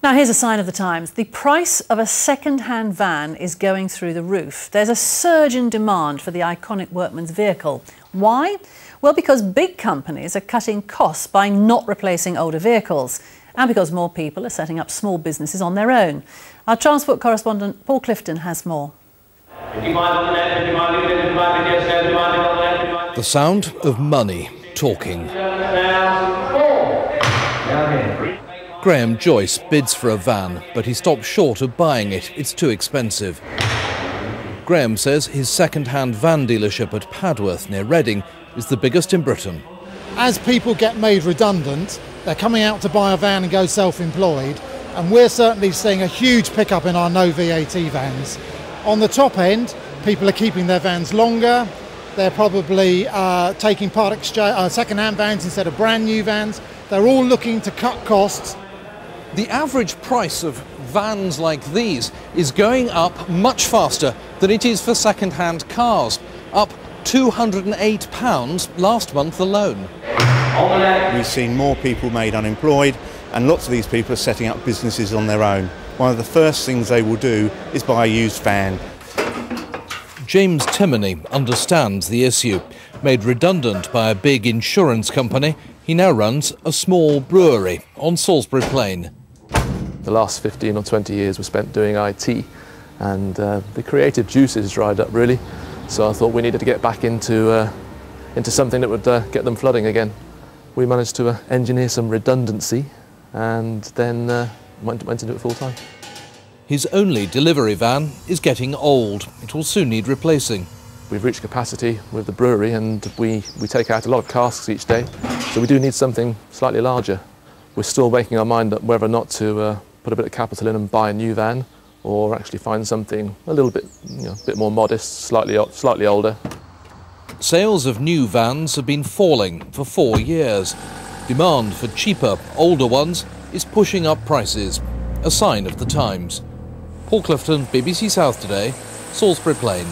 Now here's a sign of the times. The price of a second-hand van is going through the roof. There's a surge in demand for the iconic workman's vehicle. Why? Well, because big companies are cutting costs by not replacing older vehicles, and because more people are setting up small businesses on their own. Our transport correspondent Paul Clifton has more. The sound of money talking. Graham Joyce bids for a van, but he stops short of buying it. It's too expensive. Graham says his second-hand van dealership at Padworth near Reading is the biggest in Britain. As people get made redundant, they're coming out to buy a van and go self-employed, and we're certainly seeing a huge pickup in our no VAT vans. On the top end, people are keeping their vans longer. They're probably taking second-hand vans instead of brand new vans. They're all looking to cut costs. The average price of vans like these is going up much faster than it is for second-hand cars, up £208 last month alone. We've seen more people made unemployed, and lots of these people are setting up businesses on their own. One of the first things they will do is buy a used van. James Timoney understands the issue. Made redundant by a big insurance company, he now runs a small brewery on Salisbury Plain. The last 15 or 20 years were spent doing IT, and the creative juices dried up really. So I thought we needed to get back into something that would get them flooding again. We managed to engineer some redundancy, and then went into it full time. His only delivery van is getting old. It will soon need replacing. We've reached capacity with the brewery, and we take out a lot of casks each day, so we do need something slightly larger. We're still making our mind up whether or not to put a bit of capital in and buy a new van, or actually find something a little bit, a bit more modest, slightly older. Sales of new vans have been falling for 4 years. Demand for cheaper, older ones is pushing up prices, a sign of the times. Paul Clifton, BBC South Today, Salisbury Plain.